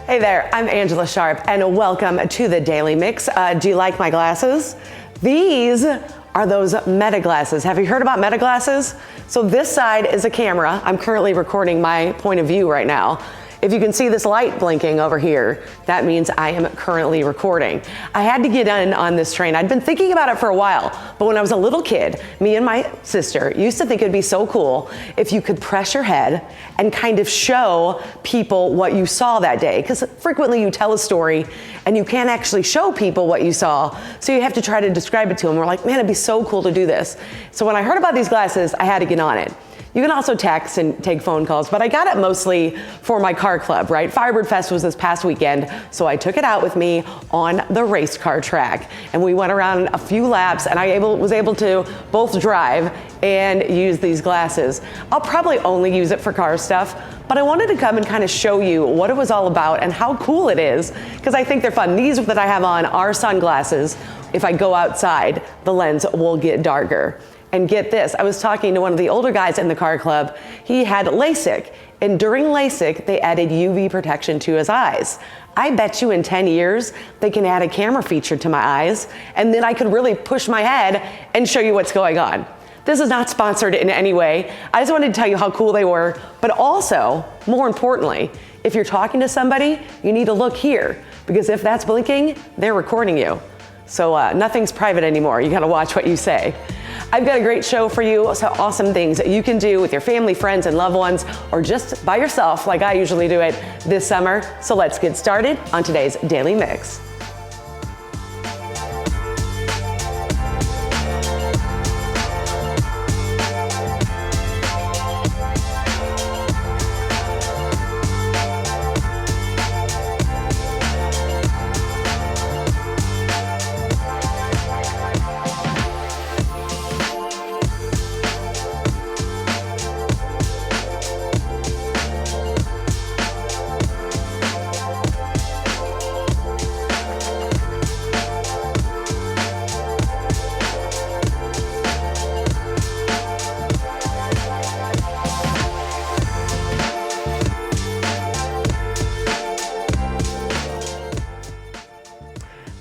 Hey there, I'm Angela Sharp, and welcome to the Daily Mix. Do you like my glasses? These are those Meta glasses. Have you heard about Meta glasses? So this side is a camera. I'm currently recording my point of view right now. If you can see this light blinking over here, that means I am currently recording. I had to get in on this train. I'd been thinking about it for a while, but when I was a little kid, me and my sister used to think it'd be so cool if you could press your head and kind of show people what you saw that day. Because frequently you tell a story and you can't actually show people what you saw, so you have to try to describe it to them. We're like, man, it'd be so cool to do this. So when I heard about these glasses, I had to get on it. You can also text and take phone calls, but I got it mostly for my car club, right? Firebird Fest was this past weekend, so I took it out with me on the race car track. And we went around a few laps, and I was able to both drive and use these glasses. I'll probably only use it for car stuff, but I wanted to come and kind of show you what it was all about and how cool it is, because I think they're fun. These that I have on are sunglasses. If I go outside, the lens will get darker. And get this, I was talking to one of the older guys in the car club. He had LASIK, and during LASIK, they added UV protection to his eyes. I bet you in 10 years, they can add a camera feature to my eyes, and then I could really push my head and show you what's going on. This is not sponsored in any way. I just wanted to tell you how cool they were, but also, more importantly, if you're talking to somebody, you need to look here, because if that's blinking, they're recording you. So nothing's private anymore. You gotta watch what you say. I've got a great show for you, so awesome things that you can do with your family, friends, and loved ones, or just by yourself like I usually do it this summer. So let's get started on today's Daily Mix.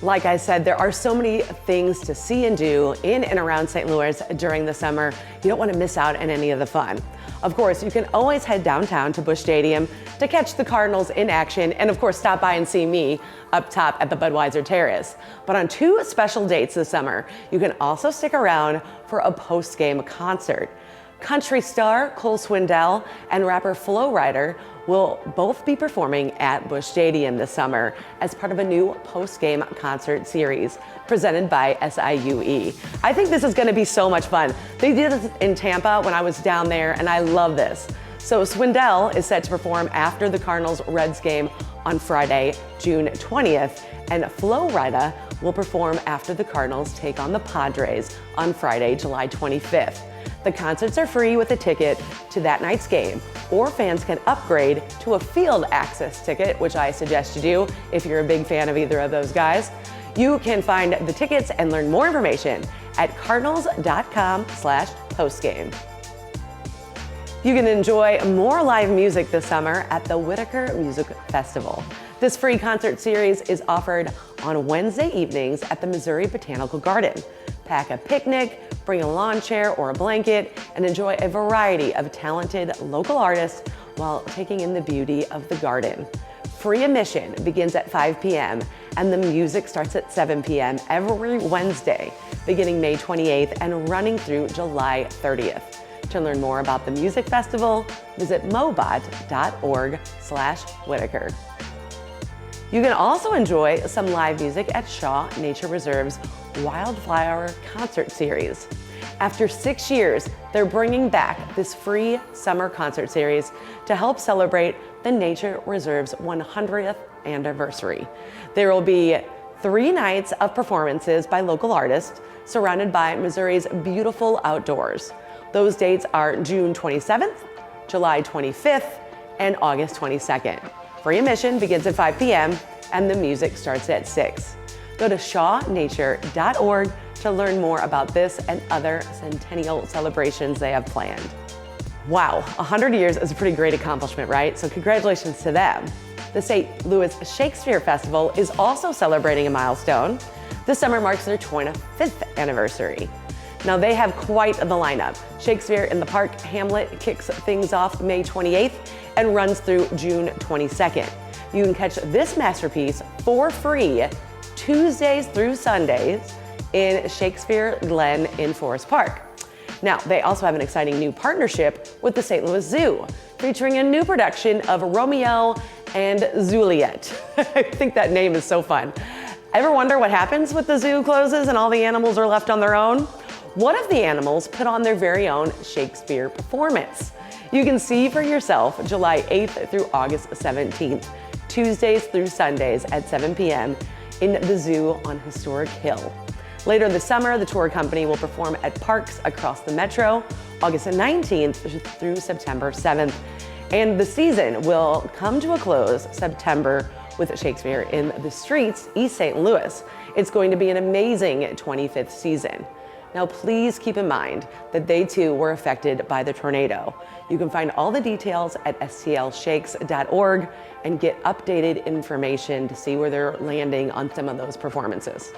Like I said, there are so many things to see and do in and around St. Louis during the summer. You don't want to miss out on any of the fun. Of course, you can always head downtown to Busch Stadium to catch the Cardinals in action, and of course stop by and see me up top at the Budweiser Terrace. But on two special dates this summer, you can also stick around for a post-game concert. Country star Cole Swindell and rapper Flo Rida will both be performing at Busch Stadium this summer as part of a new post-game concert series presented by SIUE. I think this is gonna be so much fun. They did this in Tampa when I was down there, and I love this. So Swindell is set to perform after the Cardinals-Reds game on Friday, June 20th, and Flo Rida will perform after the Cardinals take on the Padres on Friday, July 25th. The concerts are free with a ticket to that night's game, or fans can upgrade to a field access ticket, which I suggest you do if you're a big fan of either of those guys. You can find the tickets and learn more information at cardinals.com/postgame. You can enjoy more live music this summer at the Whitaker Music Festival. This free concert series is offered on Wednesday evenings at the Missouri Botanical Garden. Pack a picnic, bring a lawn chair or a blanket, and enjoy a variety of talented local artists while taking in the beauty of the garden. Free admission begins at 5 p.m. and the music starts at 7 p.m. every Wednesday, beginning May 28th and running through July 30th. To learn more about the music festival, visit mobot.org/Whitaker. You can also enjoy some live music at Shaw Nature Reserve's Wildflower concert series. After 6 years, they're bringing back this free summer concert series to help celebrate the Nature Reserve's 100th anniversary. There will be 3 nights of performances by local artists surrounded by Missouri's beautiful outdoors. Those dates are June 27th, July 25th, and August 22nd. Free admission begins at 5 p.m. and the music starts at 6. Go to shawnature.org to learn more about this and other centennial celebrations they have planned. Wow, 100 years is a pretty great accomplishment, right? So congratulations to them. The St. Louis Shakespeare Festival is also celebrating a milestone. This summer marks their 25th anniversary. Now they have quite the lineup. Shakespeare in the Park Hamlet kicks things off May 28th and runs through June 22nd. You can catch this masterpiece for free Tuesdays through Sundays in Shakespeare Glen in Forest Park. Now, they also have an exciting new partnership with the St. Louis Zoo, featuring a new production of Romeo and Juliet. I think that name is so fun. Ever wonder what happens when the zoo closes and all the animals are left on their own? One of the animals put on their very own Shakespeare performance. You can see for yourself July 8th through August 17th, Tuesdays through Sundays at 7 p.m. in the zoo on Historic Hill. Later this summer, the tour company will perform at parks across the metro, August 19th through September 7th. And the season will come to a close September with Shakespeare in the Streets, East St. Louis. It's going to be an amazing 25th season. Now, please keep in mind that they too were affected by the tornado. You can find all the details at stlshakes.org and get updated information to see where they're landing on some of those performances.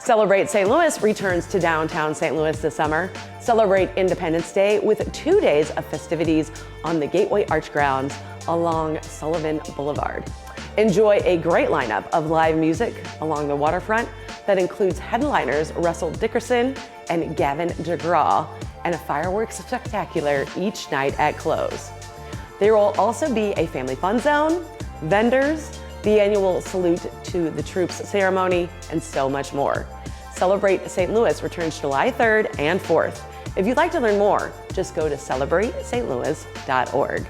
Celebrate St. Louis returns to downtown St. Louis this summer. Celebrate Independence Day with 2 days of festivities on the Gateway Arch grounds along Sullivan Boulevard. Enjoy a great lineup of live music along the waterfront that includes headliners Russell Dickerson and Gavin DeGraw, and a fireworks spectacular each night at close. There will also be a family fun zone, vendors, the annual Salute to the Troops ceremony, and so much more. Celebrate St. Louis returns July 3rd and 4th. If you'd like to learn more, just go to celebratestlouis.org.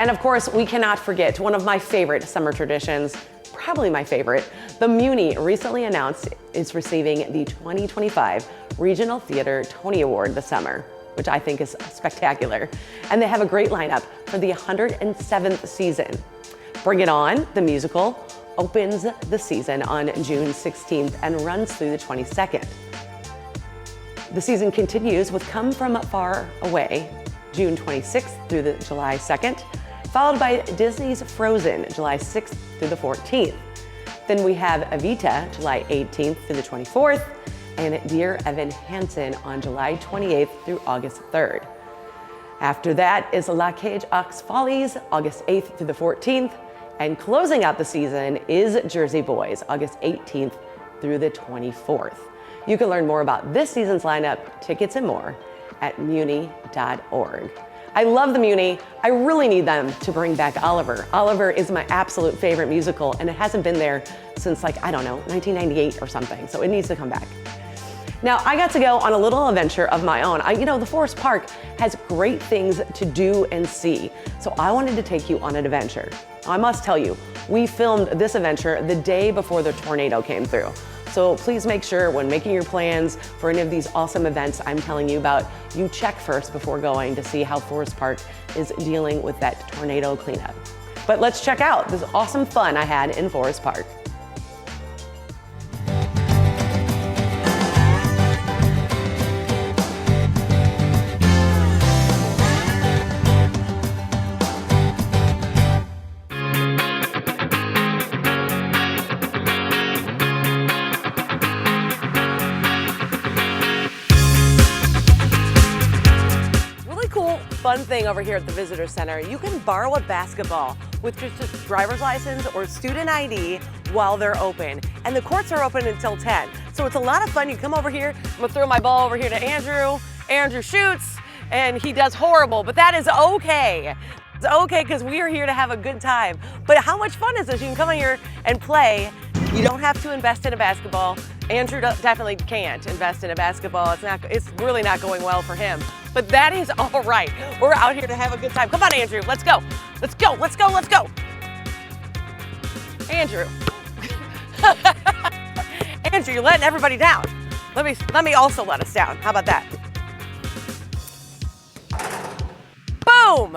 And of course, we cannot forget one of my favorite summer traditions, probably my favorite. The Muny recently announced it's receiving the 2025 Regional Theater Tony Award this summer, which I think is spectacular. And they have a great lineup for the 107th season. Bring It On, the musical, opens the season on June 16th and runs through the 22nd. The season continues with Come From Far Away, June 26th through the July 2nd, followed by Disney's Frozen, July 6th through the 14th. Then we have Evita, July 18th through the 24th, and Dear Evan Hansen on July 28th through August 3rd. After that is La Cage aux Follies, August 8th through the 14th, and closing out the season is Jersey Boys, August 18th through the 24th. You can learn more about this season's lineup, tickets, and more at muny.org. I love the Muny. I really need them to bring back Oliver. Oliver is my absolute favorite musical, and it hasn't been there since, like, I don't know, 1998 or something, so it needs to come back. Now, I got to go on a little adventure of my own. The Forest Park has great things to do and see, so I wanted to take you on an adventure. I must tell you, we filmed this adventure the day before the tornado came through. So please make sure when making your plans for any of these awesome events I'm telling you about, you check first before going to see how Forest Park is dealing with that tornado cleanup. But let's check out this awesome fun I had in Forest Park. Fun thing over here at the Visitor Center, you can borrow a basketball with just a driver's license or student ID while they're open. And the courts are open until 10. So it's a lot of fun. You come over here, I'm gonna throw my ball over here to Andrew. Andrew shoots and he does horrible, but that is okay. It's okay because we are here to have a good time. But how much fun is this? You can come in here and play. You don't have to invest in a basketball. Andrew definitely can't invest in a basketball. It's really not going well for him. But that is all right. We're out here to have a good time. Come on, Andrew, let's go. Let's go, let's go, let's go. Andrew. Andrew, you're letting everybody down. Let me also let us down. How about that? Boom!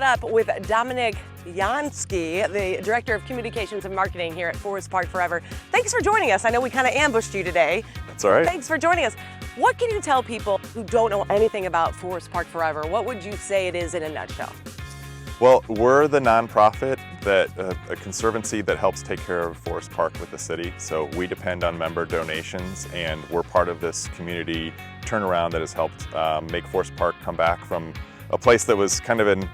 up with Dominic Jansky, the Director of Communications and Marketing here at Forest Park Forever. Thanks for joining us. I know we kind of ambushed you today. That's all right. Thanks for joining us. What can you tell people who don't know anything about Forest Park Forever? What would you say it is in a nutshell? Well, we're the nonprofit that a conservancy that helps take care of Forest Park with the city. So we depend on member donations, and we're part of this community turnaround that has helped make Forest Park come back from a place that was kind of in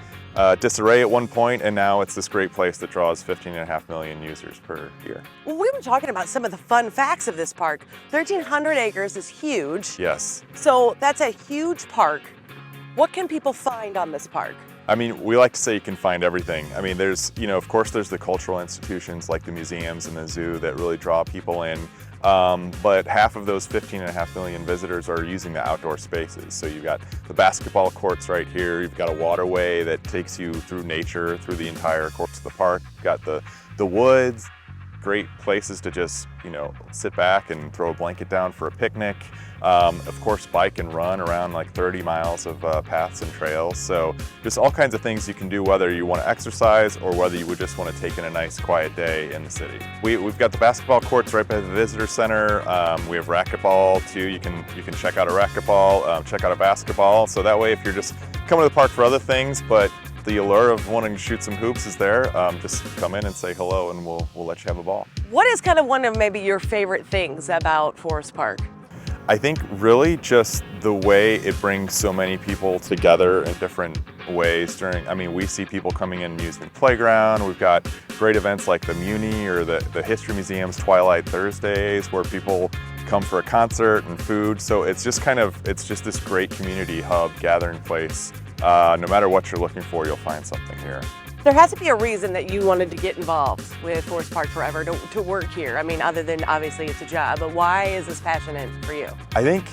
disarray at one point, and now it's this great place that draws 15.5 million users per year. Well, we were talking about some of the fun facts of this park. 1,300 acres is huge. Yes. So that's a huge park. What can people find on this park? I mean, we like to say you can find everything. I mean, there's, of course, there's the cultural institutions like the museums and the zoo that really draw people in. But half of those 15.5 million visitors are using the outdoor spaces. So you've got the basketball courts right here. You've got a waterway that takes you through nature, through the entire course of the park. You've got the woods, great places to just, sit back and throw a blanket down for a picnic. Of course, bike and run around like 30 miles of paths and trails. So just all kinds of things you can do, whether you want to exercise or whether you would just want to take in a nice quiet day in the city. We've got the basketball courts right by the visitor center. We have racquetball too. You can check out a racquetball, check out a basketball. So that way, if you're just coming to the park for other things, but the allure of wanting to shoot some hoops is there, just come in and say hello and we'll let you have a ball. What is kind of one of maybe your favorite things about Forest Park? I think really just the way it brings so many people together in different ways we see people coming in using the playground. We've got great events like the Muny or the History Museum's Twilight Thursdays where people come for a concert and food. So it's just this great community hub, gathering place. No matter what you're looking for, you'll find something here. There has to be a reason that you wanted to get involved with Forest Park Forever, to work here. I mean, other than obviously it's a job, but why is this passionate for you? I think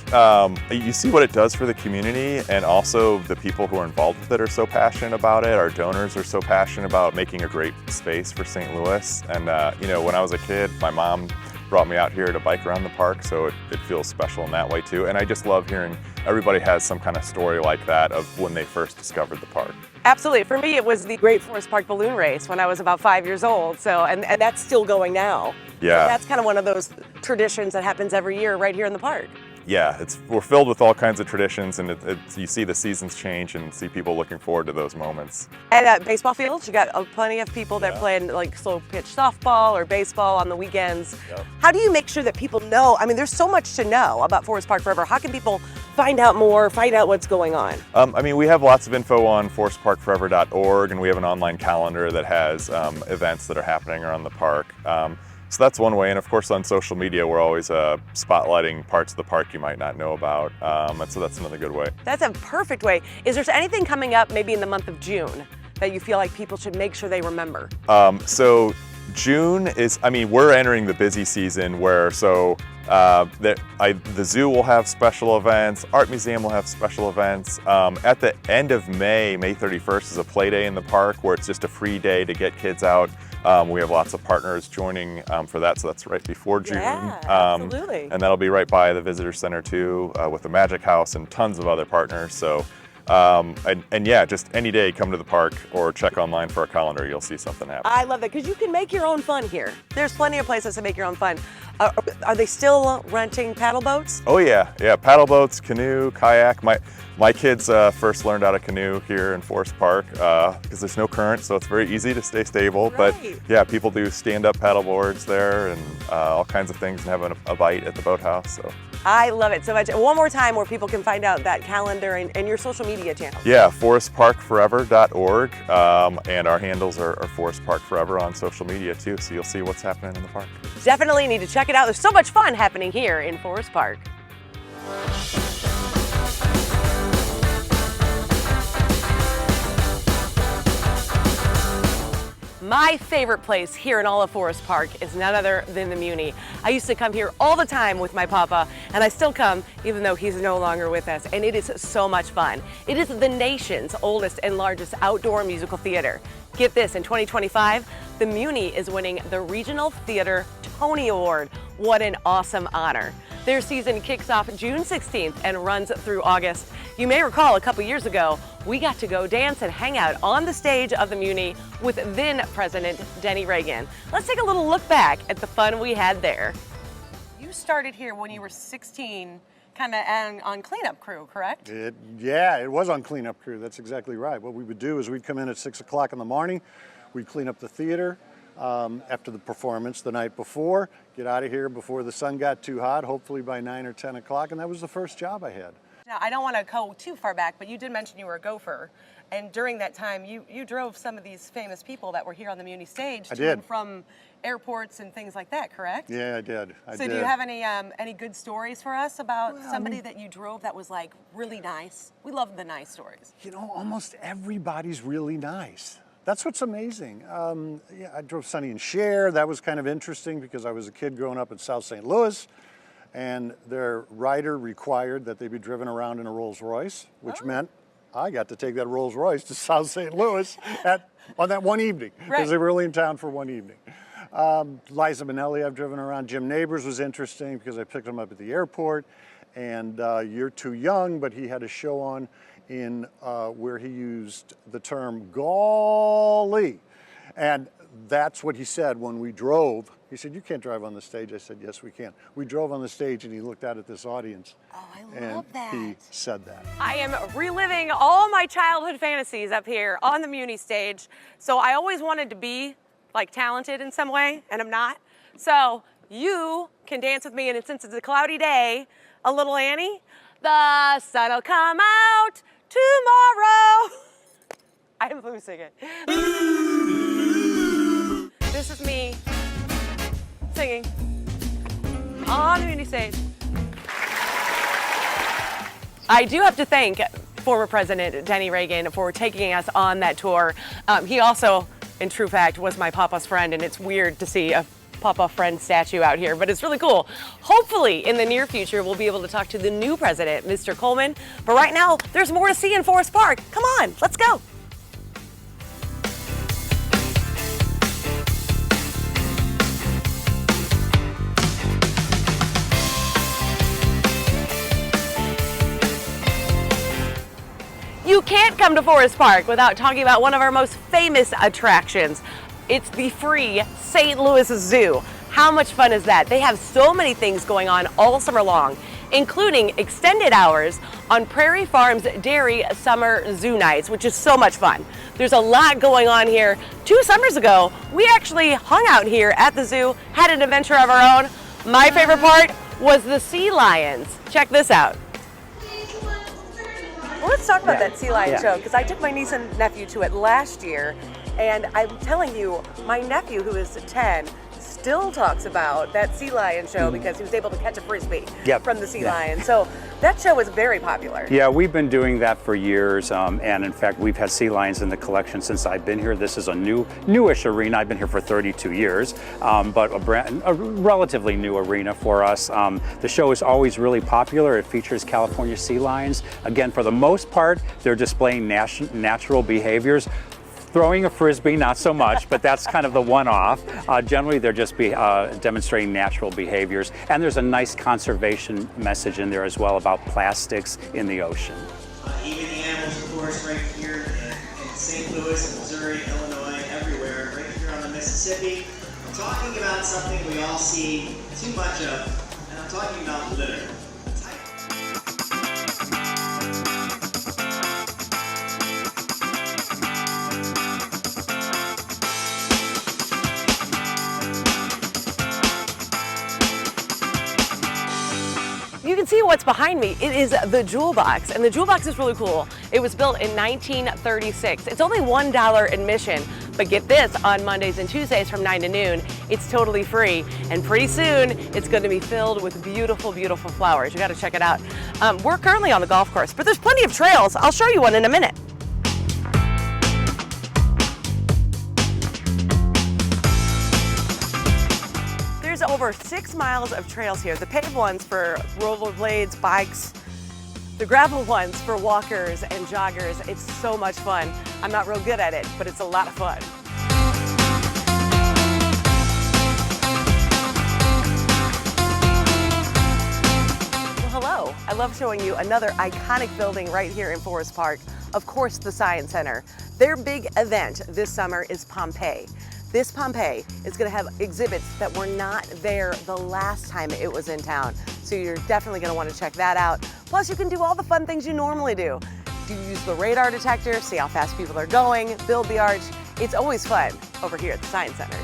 you see what it does for the community, and also the people who are involved with it are so passionate about it. Our donors are so passionate about making a great space for St. Louis. And when I was a kid, my mom brought me out here to bike around the park, so it feels special in that way too. And I just love hearing everybody has some kind of story like that of when they first discovered the park. Absolutely. For me, it was the Great Forest Park Balloon Race when I was about 5 years old. So, and that's still going now. Yeah. So that's kind of one of those traditions that happens every year right here in the park. Yeah, we're filled with all kinds of traditions, and you see the seasons change and see people looking forward to those moments. And at baseball fields, you got plenty of people that play like slow pitch softball or baseball on the weekends. Yep. How do you make sure that people know? I mean, there's so much to know about Forest Park Forever. How can people find out more, find out what's going on? We have lots of info on forestparkforever.org, and we have an online calendar that has events that are happening around the park. So that's one way, and of course on social media we're always spotlighting parts of the park you might not know about, and so that's another good way. That's a perfect way. Is there anything coming up maybe in the month of June that you feel like people should make sure they remember? So June is, we're entering the busy season where the zoo will have special events, Art Museum will have special events. At the end of May 31st is a play day in the park where it's just a free day to get kids out. We have lots of partners joining for that, so that's right before June. Yeah, absolutely. And that'll be right by the visitor center too, with the Magic House and tons of other partners. So, just any day come to the park or check online for our calendar, you'll see something happen. I love that, because you can make your own fun here. There's plenty of places to make your own fun. Are they still renting paddle boats? Oh yeah, paddle boats, canoe, kayak. My kids first learned how to canoe here in Forest Park because there's no current, so it's very easy to stay stable. Right. But yeah, people do stand-up paddle boards there and all kinds of things, and have a bite at the boathouse. So I love it so much. One more time where people can find out that calendar and your social media channels. Yeah, forestparkforever.org, and our handles are Forest Park Forever on social media too, so you'll see what's happening in the park. Definitely need to check it out. There's so much fun happening here in Forest Park. My favorite place here in all of Forest Park is none other than the Muny. I used to come here all the time with my papa, and I still come even though he's no longer with us, and it is so much fun. It is the nation's oldest and largest outdoor musical theater. Get this, in 2025, the Muny is winning the Regional Theater Tony Award. What an awesome honor. Their season kicks off June 16th and runs through August. You may recall a couple years ago, we got to go dance and hang out on the stage of the Muny with then President Denny Reagan. Let's take a little look back at the fun we had there. You started here when you were 16, kind of on cleanup crew, correct? Yeah, it was on cleanup crew. That's exactly right. What we would do is we'd come in at 6 o'clock in the morning. We'd clean up the theater after the performance the night before, get out of here before the sun got too hot, hopefully by 9 or 10 o'clock, and that was the first job I had. Now, I don't want to go too far back, but you did mention you were a gopher, and during that time, you drove some of these famous people that were here on the Muny stage to and from airports and things like that, correct? Yeah, I did. So do you have any good stories for us about somebody that you drove that was like really nice? We love the nice stories. You know, almost everybody's really nice. That's what's amazing. Yeah, I drove Sonny and Cher. That was kind of interesting because I was a kid growing up in South St. Louis, and their rider required that they be driven around in a Rolls Royce, which meant I got to take that Rolls Royce to South St. Louis on that one evening, because they were only in town for one evening. Liza Minnelli I've driven around. Jim Neighbors was interesting because I picked him up at the airport, and You're Too Young, but he had a show on in where he used the term golly, and that's what he said when we drove. He said, "You can't drive on the stage." I said, "Yes, we can." We drove on the stage, and he looked out at this audience. Oh, I love that. He said that. I am reliving all my childhood fantasies up here on the Muny stage. So I always wanted to be like talented in some way, and I'm not. So you can dance with me, and since it's a cloudy day, a little Annie. The sun'll come out tomorrow. I'm losing it. This is me singing on the Muny stage. I do have to thank former President Denny Reagan for taking us on that tour. He also, in true fact, was my papa's friend, and it's weird to see a Papa friend statue out here, but it's really cool. Hopefully, in the near future, we'll be able to talk to the new president, Mr. Coleman. But right now, there's more to see in Forest Park. Come on, let's go. You can't come to Forest Park without talking about one of our most famous attractions. It's the free St. Louis Zoo. How much fun is that? They have so many things going on all summer long, including extended hours on Prairie Farms Dairy Summer Zoo Nights, which is so much fun. There's a lot going on here. 2 summers ago, we actually hung out here at the zoo, had an adventure of our own. My favorite part was the sea lions. Check this out. Well, let's talk about that sea lion show, because I took my niece and nephew to it last year, and I'm telling you, my nephew, who is 10, still talks about that sea lion show because he was able to catch a frisbee from the sea lion. So that show was very popular. Yeah, we've been doing that for years, and in fact, we've had sea lions in the collection since I've been here. This is a newish arena. I've been here for 32 years, but a relatively new arena for us. The show is always really popular. It features California sea lions. Again, for the most part, they're displaying natural behaviors. Throwing a frisbee, not so much, but that's kind of the one-off. Generally, they're just demonstrating natural behaviors, and there's a nice conservation message in there as well about plastics in the ocean. Even the animals, of course, right here in St. Louis, Missouri, Illinois, everywhere, right here on the Mississippi. I'm talking about something we all see too much of, and I'm talking about litter. You can see what's behind me. It is the Jewel Box, and the Jewel Box is really cool. It was built in 1936. It's only $1 admission, but get this, on Mondays and Tuesdays from 9 to noon, it's totally free, and pretty soon it's going to be filled with beautiful, beautiful flowers. You got to check it out. We're currently on the golf course, but there's plenty of trails. I'll show you one in a minute. There's over 6 miles of trails here. The paved ones for rollerblades, bikes, the gravel ones for walkers and joggers. It's so much fun. I'm not real good at it, but it's a lot of fun. I love showing you another iconic building right here in Forest Park. Of course, the Science Center. Their big event this summer is Pompeii. This Pompeii is going to have exhibits that were not there the last time it was in town. So you're definitely going to want to check that out. Plus, you can do all the fun things you normally do. Use the radar detector, see how fast people are going, build the arch. It's always fun over here at the Science Center.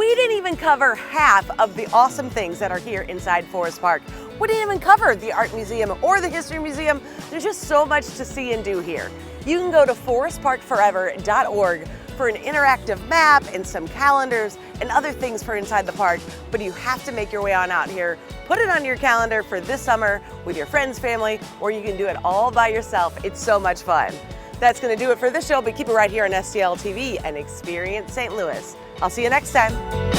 We didn't even cover half of the awesome things that are here inside Forest Park. We didn't even cover the Art Museum or the History Museum. There's just so much to see and do here. You can go to forestparkforever.org for an interactive map and some calendars and other things for inside the park, but you have to make your way on out here. Put it on your calendar for this summer with your friends, family, or you can do it all by yourself. It's so much fun. That's going to do it for this show, but keep it right here on STL TV and Experience St. Louis. I'll see you next time.